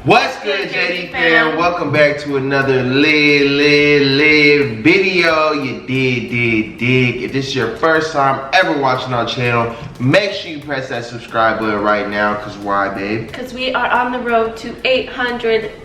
What's good, JD fam? Welcome back to another lit video. You dig. If this is your first time ever watching our channel, make sure you press that subscribe button right now. Cause why, babe? Because we are on the road to 800,000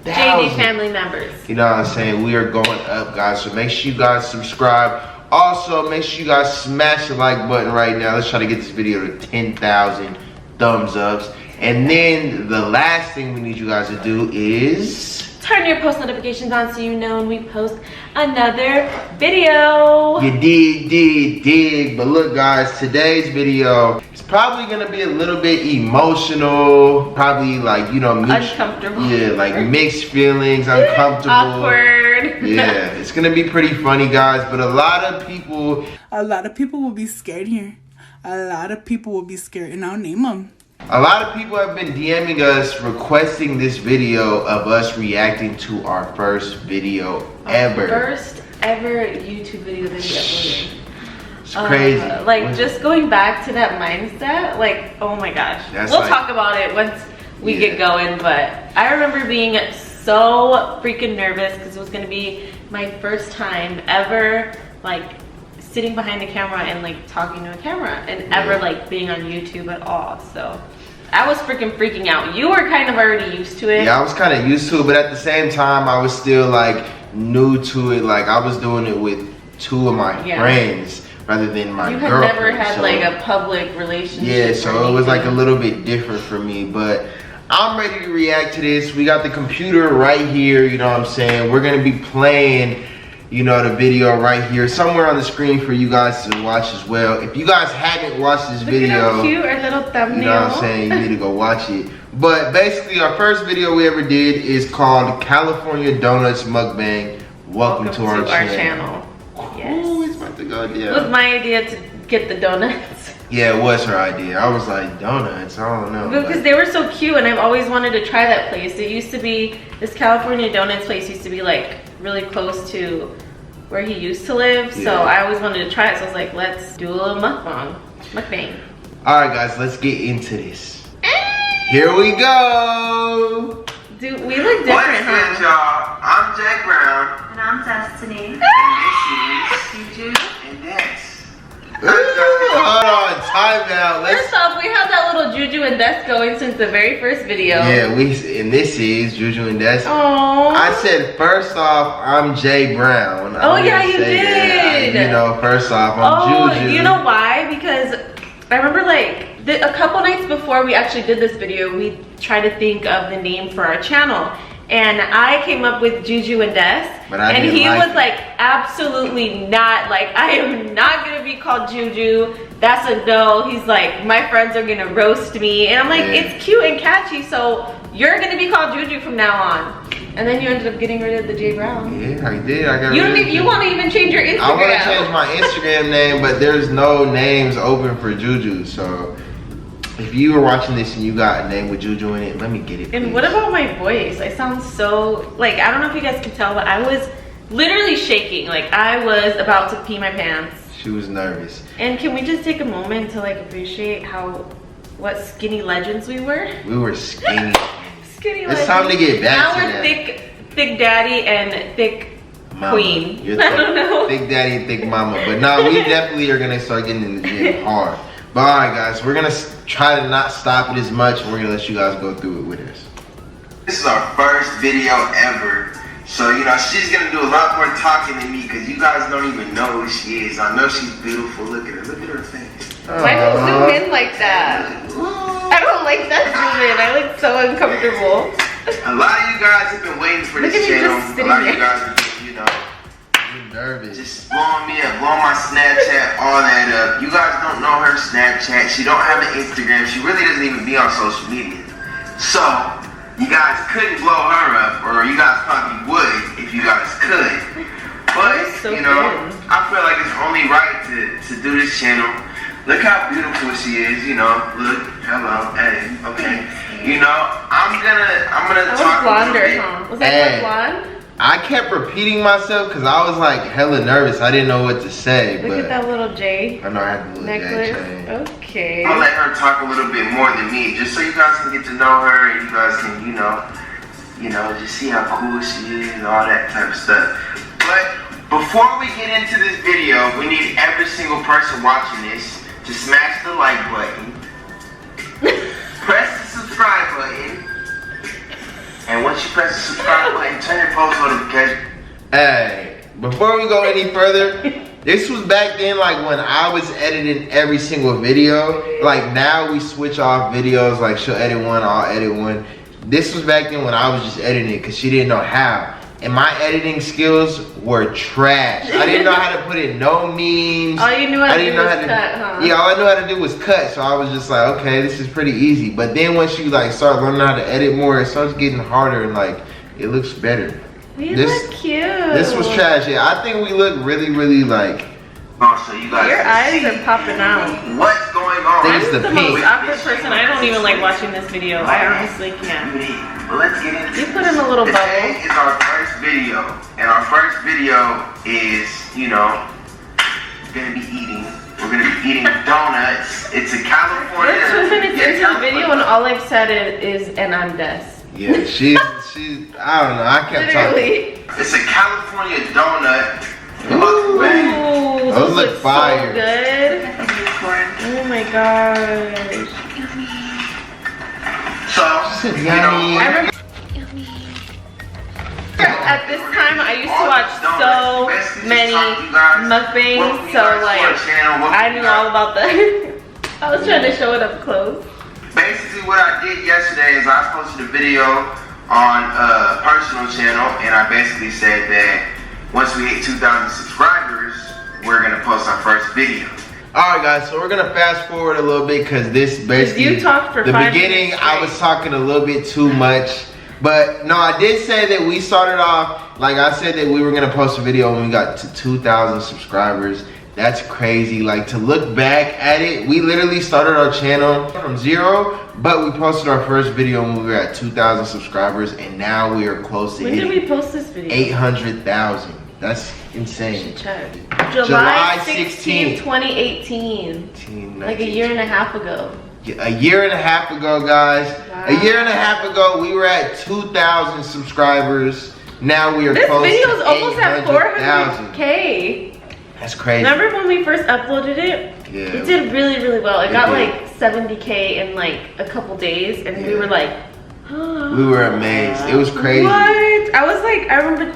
JD family members. You know what I'm saying? We are going up, guys. So make sure you guys subscribe. Also, make sure you guys smash the like button right now. Let's try to get this video to 10,000 thumbs ups. And then the last thing we need you guys to do is turn your post notifications on so you know when we post another video. You dig. But look, guys, today's video is probably gonna be a little bit emotional, probably like, you know, uncomfortable. Yeah, like mixed feelings, uncomfortable, awkward. Yeah, it's gonna be pretty funny, guys. But a lot of people will be scared here. A lot of people will be scared, and I'll name them. A lot of people have been DMing us requesting this video of us reacting to our first video ever. First ever YouTube video that we uploaded. It's crazy. Like just going back to that mindset, like, oh my gosh. We'll talk about it once we get going, but I remember being so freaking nervous because it was gonna be my first time ever like sitting behind the camera and like talking to a camera and ever like being on YouTube at all. So I was freaking out. You were kind of already used to it. Yeah, I was kind of used to it, but at the same time I was still like new to it. Like I was doing it with two of my friends rather than my girlfriend. You had never had like a public relationship. Yeah, so it was like a little bit different for me, but I'm ready to react to this. We got the computer right here, you know what I'm saying? We're gonna be playing, you know, the video right here somewhere on the screen for you guys to watch as well. If you guys haven't watched this video, look at how cute our little thumbnail. You know what I'm saying, you need to go watch it. But basically our first video we ever did is called California Donuts Mukbang. Welcome to our channel. Yes. Ooh, it's about to go down. It was my idea to get the donuts. Yeah, it was her idea. I was like, donuts, I don't know. Because they were so cute and I've always wanted to try that place. It used to be, this California Donuts place used to be like really close to where he used to live. So I always wanted to try it. So I was like, let's do a little mukbang. All right, guys, let's get into this. Here we go. Dude, we look different, huh? What's good, y'all? I'm Jay Brown. And I'm Destiny. And this is Juju. And that's... Hold on, time out. First off, we had that little Juju and Des going since the very first video. Yeah, and this is Juju and Des. Oh. I said first off, I'm Jay Brown. Oh yeah, you did. You know, first off, I'm Juju. You know why? Because I remember like a couple nights before we actually did this video, we tried to think of the name for our channel. And I came up with Juju and Des, and he was like, absolutely not. Like, I am not gonna be called Juju. That's a no. He's like, my friends are gonna roast me. And I'm like, it's cute and catchy, so you're gonna be called Juju from now on. And then you ended up getting rid of the J Brown. Yeah, I did. I got you want to even change your Instagram. I want to change my Instagram name, but there's no names open for Juju, so. If you were watching this and you got a name with Juju in it, let me get it. And what about my voice? I sound so, like, I don't know if you guys can tell, but I was literally shaking. Like, I was about to pee my pants. She was nervous. And can we just take a moment to, like, appreciate what skinny legends we were? We were skinny. Skinny legends. It's time to get back to that. Now we're thick daddy and thick mama. Queen. You're I don't know. Thick daddy and thick mama. But now we definitely are going to start getting in the gym hard. But all right, guys, we're gonna try to not stop it as much, and we're gonna let you guys go through it with us. This is our first video ever, so you know she's gonna do a lot more talking than me because you guys don't even know who she is. I know she's beautiful. Look at her face. Why don't zoom in like that? I don't like that zoom in. I look so uncomfortable. A lot of you guys have been waiting for this channel. A lot of you guys are just, you know, nervous. Just blowing me up, blowing my Snapchat, all that up. You guys don't know her Snapchat. She don't have an Instagram. She really doesn't even be on social media. So, you guys couldn't blow her up, or you guys probably would if you guys could. But, you know, I feel like it's only right to do this channel. Look how beautiful she is, you know. Look, hello, hey, okay. You know, I'm gonna talk a little bit. Was that blonde? I kept repeating myself because I was like hella nervous. I didn't know what to say. Look at that little J. I know I had the little necklace. J chain. Okay. I'll let her talk a little bit more than me, just so you guys can get to know her and you guys can, you know, just see how cool she is and all that type of stuff. But before we get into this video, we need every single person watching this to smash the like button, press the subscribe button, and once you press the subscribe button, turn your post notification. Hey, before we go any further, this was back then, like when I was editing every single video. Like now we switch off videos, like she'll edit one, I'll edit one. This was back then when I was just editing it because she didn't know how. And my editing skills were trash. I didn't know how to put in no memes. All you knew how to do was cut, huh? Yeah, all I knew how to do was cut. So I was just like, okay, this is pretty easy. But then once you like start learning how to edit more, it starts getting harder and like it looks better. We look cute. This was trash. Yeah, I think we look really, really like. Oh, so you guys your eyes are popping out. What's going on? I'm the most awkward person. I don't even like watching this video. I honestly can't. Well, let's get into You put in a little bubble. Today is our first video. And our first video is, you know, we're going to be eating. We're going to be eating donuts. It's a California. We're 2 minutes into the video and all I've said is, and I'm Des. Yeah, she's, I don't know. I kept Literally. talking. It's a California donut. Ooh, those look fire. So good. Oh my gosh. So, you know, I remember at this time I used to watch so many mukbangs, so like I knew all about that. I was trying to show it up close. Basically what I did yesterday is I posted a video on a personal channel and I basically said that once we hit 2,000 subscribers, we're gonna post our first video. Alright guys, so we're gonna fast forward a little bit because this basically, you talked for the 5 beginning minutes I was talking a little bit too much. But no, I did say that we started off, like I said that we were gonna post a video when we got to 2,000 subscribers. That's crazy. Like to look back at it, we literally started our channel from 0, but we posted our first video when we were at 2,000 subscribers, and now we are close to When did we post this video? 800,000. That's insane. July 16th, 2018. Like a year and a half ago. A year and a half ago, guys. Wow. A year and a half ago, we were at 2,000 subscribers. Now we are close to 800,000. This video is almost at 400K. That's crazy. Remember when we first uploaded it? Yeah. It did really, really well. It got like 70K in like a couple days, and we were like, we were amazed. It was crazy. What? I was like, I remember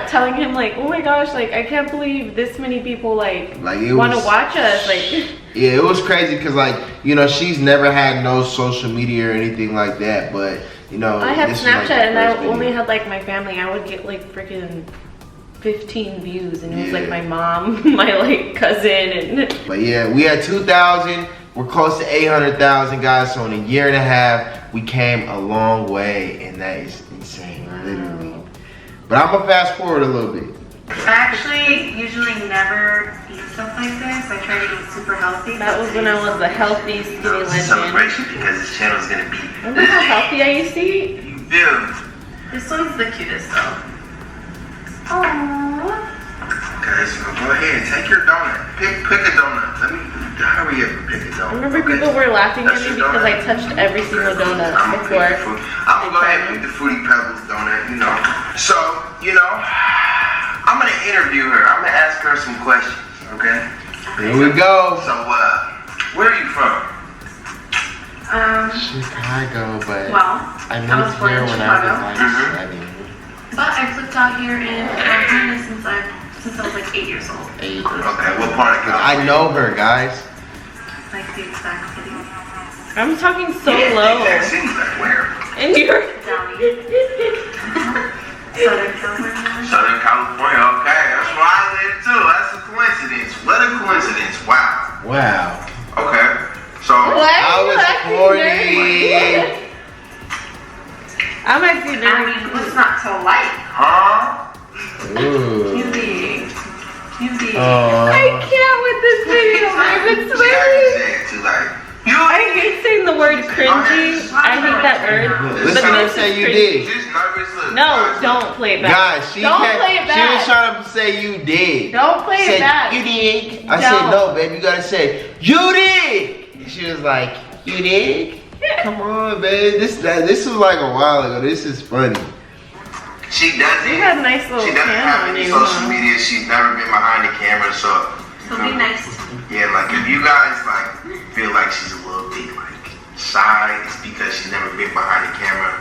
telling him like, oh my gosh, like I can't believe this many people like want to watch us. Like, yeah, it was crazy because like, you know, she's never had no social media or anything like that, but you know, I had Snapchat and I only had like my family. I would get like freaking 15 views and it was like my mom, my like cousin, and but yeah, we had 2,000. We're close to 800,000 guys, so in a year and a half we came a long way, and that is insane, literally. But I'm gonna fast forward a little bit. I actually usually never eat stuff like this. I try to eat super healthy. That was when I was a healthy, skinny legend. Celebration because this channel is gonna be. Remember how healthy I used to eat? You feel? This one's the cutest though. Aww. Okay, so go ahead, take your donut. Pick a donut. Let me hurry up and pick a donut. I remember people were laughing at me because I touched every single donut before. I'm gonna go ahead and pick the Fruity Pebbles donut, you know. So, you know, I'm gonna interview her. I'm gonna ask her some questions, okay? Here we go. So, where are you from? Chicago, but I was moved born here in when Chicago. I was like 7. But I've lived out here in California since I was like 8 years old. 8. Okay, what part of California? I know her, guys. Like the exact city. I'm talking so Yeah, low. the exact city, like where? And you're Downey. Southern California. Southern California, okay. That's where I live too. That's a coincidence. What a coincidence. Wow. Wow. Okay. So I was 40. I'm actually I mean, what's not to like? huh? Ooh. Cutie. I can't with this video, babe. It's weird. I hate saying the word cringy. I hate that word. Listen to her say you did. No, don't play it back. Guys, she don't play it She was back. trying to say you did. Don't play it back. You did. I said no, baby. You gotta say you did. She was like, you dig? Come on, babe. This was like a while ago. This is funny. She doesn't. You had a nice little She doesn't have any social media. She's never been behind the camera, so. So be nice to me. Yeah, like if you guys like feel like she's a little bit like shy, it's because she's never been behind the camera.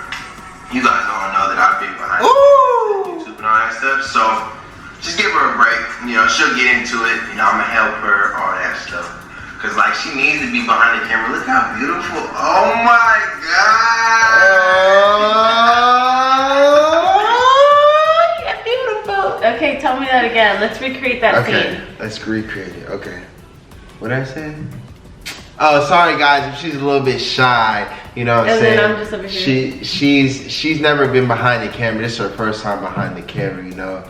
You guys don't know that I've been behind YouTube and all that stuff, so just give her a break. You know, she'll get into it. You know, I'm gonna help her, all that stuff. Cause like she needs to be behind the camera. Look how beautiful! Oh my God! Oh, you're beautiful. Okay, tell me that again. Let's recreate that scene. Let's recreate it. Okay. What did I say? Oh, sorry guys, if she's a little bit shy, you know what I'm saying? Then I'm just over here. She's never been behind the camera. This is her first time behind the camera, you know.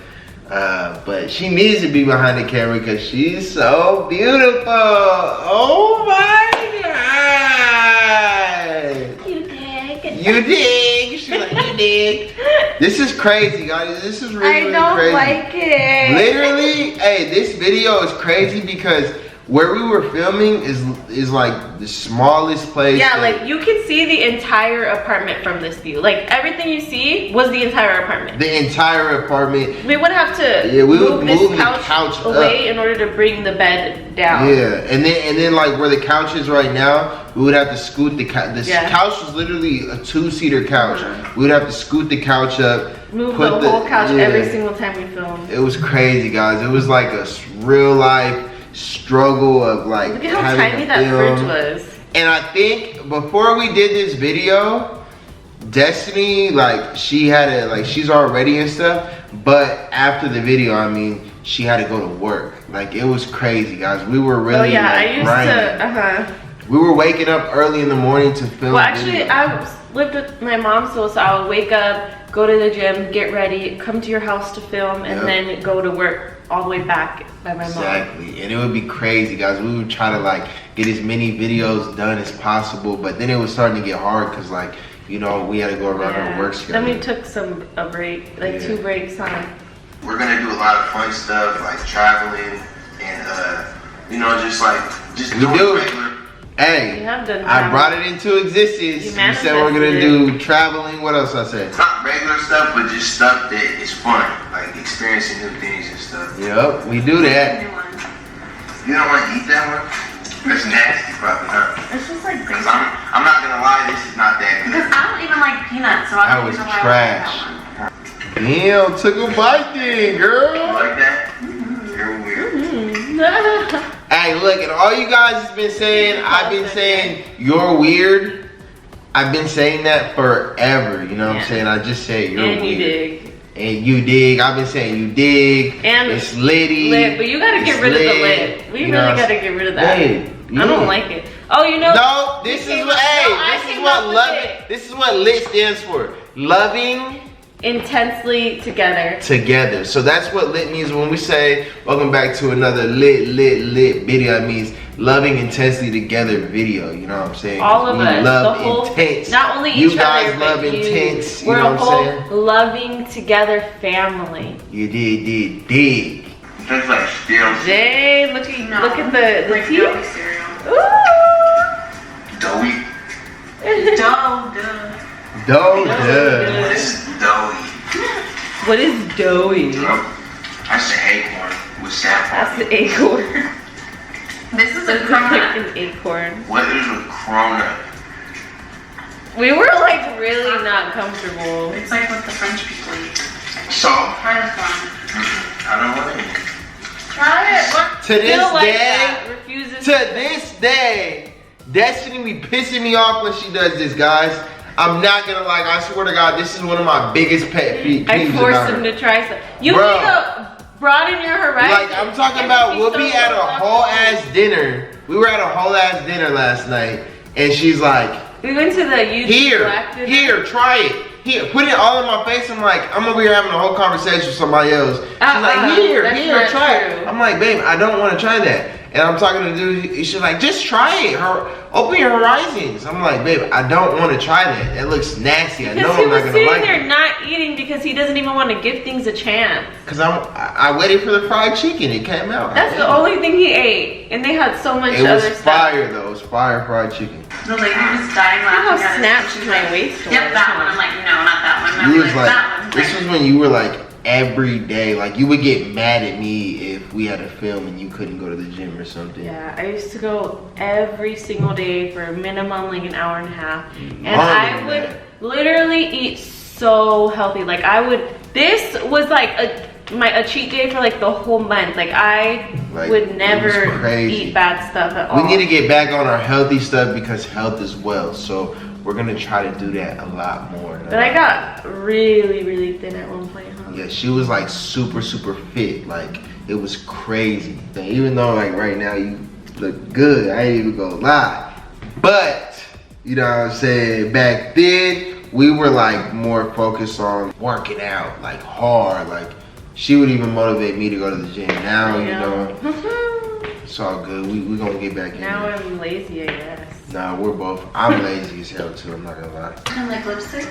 But she needs to be behind the camera because she's so beautiful. Oh my God. You dig. You dig. She's like, you dig. This is crazy, guys. This is really, really crazy. I don't like it. Literally, hey, this video is crazy because where we were filming is like the smallest place. Yeah, like you can see the entire apartment from this view. Like everything you see was the entire apartment. The entire apartment. We would have to move this couch away in order to bring the bed down. Yeah, and then like where the couch is right now, we would have to scoot the couch. This couch was literally a 2-seater couch. We would have to scoot the couch up. Move the whole couch every single time we filmed. It was crazy, guys. It was like a real life struggle of like look at how tiny that fridge was. And I think before we did this video, Destiny, like she had to, like she's all ready and stuff, but after the video, I mean, she had to go to work. Like it was crazy, guys. We were really we were waking up early in the morning to film. Well, actually, I lived with my mom, so I would wake up, go to the gym, get ready, come to your house to film, and then go to work all the way back by my mom. Exactly, and it would be crazy, guys. We would try to like get as many videos done as possible, but then it was starting to get hard because like, you know, we had to go around our work schedule. Then we took a break, like 2 breaks, huh? We're gonna do a lot of fun stuff like traveling and you know, just doing regular. Hey, I brought it into existence. You said we're gonna do traveling. What else I said? It's not regular stuff, but just stuff that is fun, like experiencing new things and stuff. Yep, we do that. You don't want to eat that one? It's nasty, probably, huh? It's just like crazy. I'm not gonna lie, this is not that good. Because I don't even like peanuts, so I don't was even know trash. Damn, took a bite then, girl. You like that? You're weird. Hey, look, and all you guys have been saying, I've been saying, you're weird. I've been saying that forever, you know what I'm saying? I just say you're weird. And you dig. And you dig. I've been saying you dig. And it's litty. Lit, but you gotta get rid of the lit. We really gotta get rid of that. Hey, I don't like it. Oh, you know. No, this is what, this is what lit stands for. Loving. Intensely together. Together. So that's what lit means when we say welcome back to another lit video. It means loving intensely together video. You know what I'm saying? All of us. Love the whole, intense. Not only you each guys other, love but intense. We're you know a what whole I'm saying? loving together family. You dig. Tastes like steel. Jay, look at the like teeth. doughy cereal. Ooh. Doughy. This is doughy. What is doughy? That's the acorn with saffron. That's the acorn. This is a Like cronut. an acorn. What is a cronut? We were like really not comfortable. It's like what the French people eat. So? Try this one. I don't want it. Try it. What? To this Still like day, that. Refuses to this day, Destiny be pissing me off when she does this, guys. I'm not gonna lie, I swear to God, this is one of my biggest pet peeves. I forced him to try some. You need to broaden your horizon. Like I'm talking about, we'll be at a whole ass dinner. We were at a whole ass dinner last night, and she's like, we went to the YouTube here, try it. Here, put it all in my face. I'm like, I'm over here having a whole conversation with somebody else. She's like, here, try it. I'm like, babe, I don't want to try that. And I'm talking to the dude, she's like, just try it. Open your horizons. I'm like, babe, I don't want to try that. That looks nasty. I know I'm not gonna like it. Because he was sitting there not eating because he doesn't even want to give things a chance. Because I waited for the fried chicken. It came out. That's the only thing he ate. And they had so much other stuff. It was fire though. It was fire fried chicken. The lady was dying laughing. How snatched my waist was. Yep, that one. I'm like, no, not that one. You was like, this was when you were like every day. Like you would get mad at me if we had a film and you couldn't go to the gym or something. Yeah, I used to go every single day for a minimum like an hour and a half. And I would literally eat so healthy. Like this was like a cheat day for like the whole month. Like I would never eat bad stuff at all. We need to get back on our healthy stuff because health is wealth. So we're gonna try to do that a lot more. But I got really, really thin at one point, huh? Yeah, she was like super, super fit. Like it was crazy. Even though like right now you look good, I ain't even gonna lie. But you know what I'm saying? Back then we were like more focused on working out, like hard. Like she would even motivate me to go to the gym. Now you know, it's all good. We gonna get back in. Now I'm lazy, I guess. Nah, we're both. I'm lazy as hell too. I'm not gonna lie. Kind of like lipstick.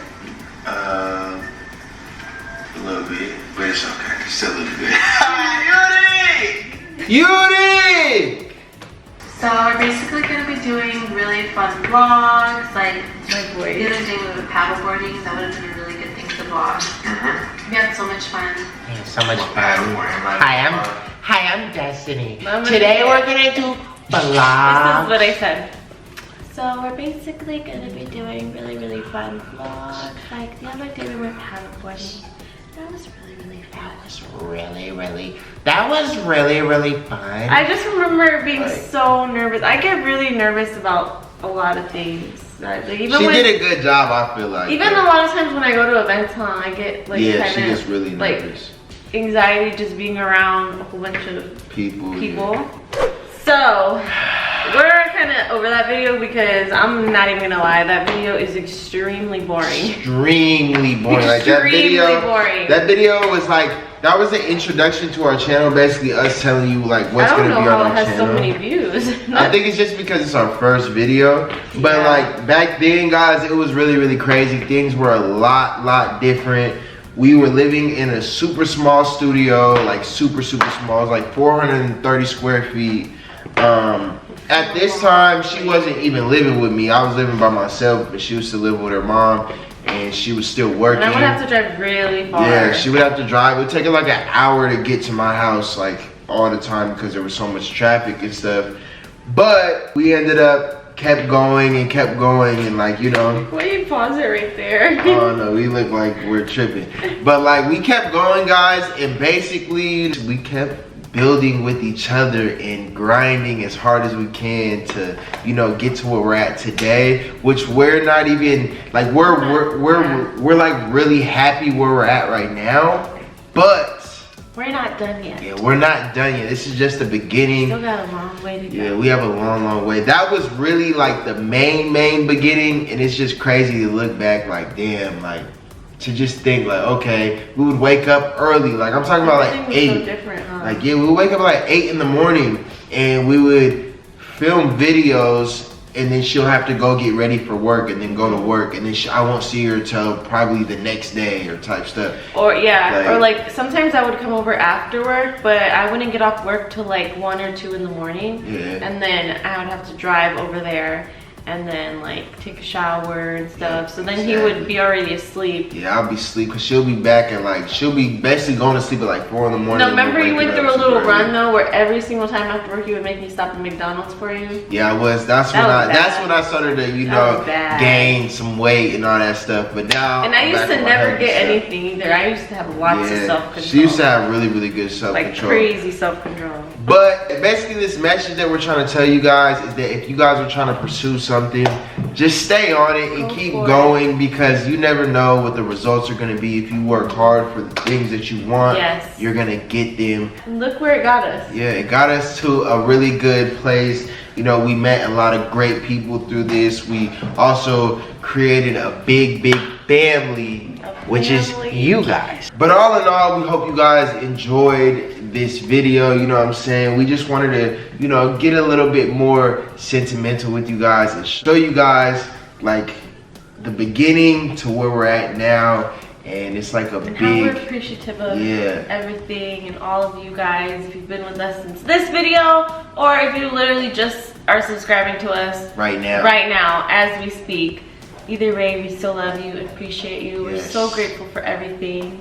A little bit, but it's okay. It's still a little bit. Yuri! So we're basically going to be doing really fun vlogs. Like the other day we were paddleboarding. That would have been a really good thing to vlog. We had so much fun. Yeah, so much fun. Hi, I'm Destiny. Today we're gonna do vlog. This is what I said. So we're basically gonna be doing really, really fun vlogs. Like the other day we were paddleboarding. That was really fun. That was really fun. I just remember being so nervous. I get really nervous about a lot of things. Like, even she did a good job, I feel like. Even a lot of times when I go to events, I get like she gets really nervous. Like anxiety just being around a whole bunch of people. Yeah. So we're kind of over that video because I'm not even gonna lie, that video is extremely boring. Extremely boring. Extremely boring. That video was like, that was the introduction to our channel, basically us telling you like what's gonna be on our channel. I don't know how it has so many views. I think it's just because it's our first video. But like back then, guys, it was really crazy. Things were a lot different. We were living in a super small studio, like super small. It was like 430 square feet. At this time, she wasn't even living with me. I was living by myself, but she was still living with her mom, and she was still working. And I would have to drive really far. Yeah, she would have to drive. It would take her like an hour to get to my house, like all the time, because there was so much traffic and stuff. But we ended up kept going, and like, you know. Why you pause it right there? Oh no, we look like we're tripping. But like we kept going, guys, and basically we kept building with each other and grinding as hard as we can to, you know, get to where we're at today, which we're not even like we're like really happy where we're at right now, but we're not done yet. Yeah, we're not done yet. This is just the beginning. Still got a long way to go. Yeah, we have a long way. That was really like the main beginning, and it's just crazy to look back like, damn, like to just think like, okay, we would wake up early. Like I'm talking about like 8. So different, huh? Like, yeah, we would wake up like 8 in the morning and we would film videos, and then she'll have to go get ready for work and then go to work, and then I won't see her till probably the next day or type stuff. Or yeah, or like sometimes I would come over after work, but I wouldn't get off work till like 1 or 2 in the morning. Yeah. And then I would have to drive over there and then like take a shower and stuff. So then he would be already asleep. Yeah, I'll be asleep because she'll be back at like, she'll be basically going to sleep at like 4 in the morning. No, remember you went through a little run though where every single time after work you would make me stop at McDonald's for you? Yeah, I was. That's when I started to, you know, gain some weight and all that stuff. But now and I used to never get anything either. I used to have lots of self-control. She used to have really good self-control. Like crazy self-control. But basically this message that we're trying to tell you guys is that if you guys are trying to pursue something, just stay on it and keep going, because you never know what the results are going to be. If you work hard for the things that you want, you're going to get them. And look where it got us. Yeah, it got us to a really good place. You know, we met a lot of great people through this. We also created a big family, which is you guys. But all in all, we hope you guys enjoyed this video. You know what I'm saying? We just wanted to, you know, get a little bit more sentimental with you guys and show you guys like the beginning to where we're at now. And it's like a big, how we're appreciative of everything and all of you guys. If you've been with us since this video, or if you literally just are subscribing to us right now as we speak. Either way, we still love you and appreciate you. We're so grateful for everything.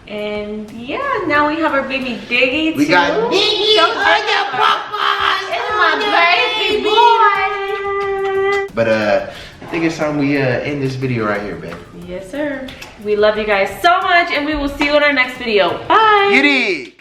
And yeah, now we have our baby Diggy too. We got Diggy, I got Papa. It's my baby boy. But I think it's time we end this video right here, babe. Yes, sir. We love you guys so much, and we will see you in our next video. Bye. You did.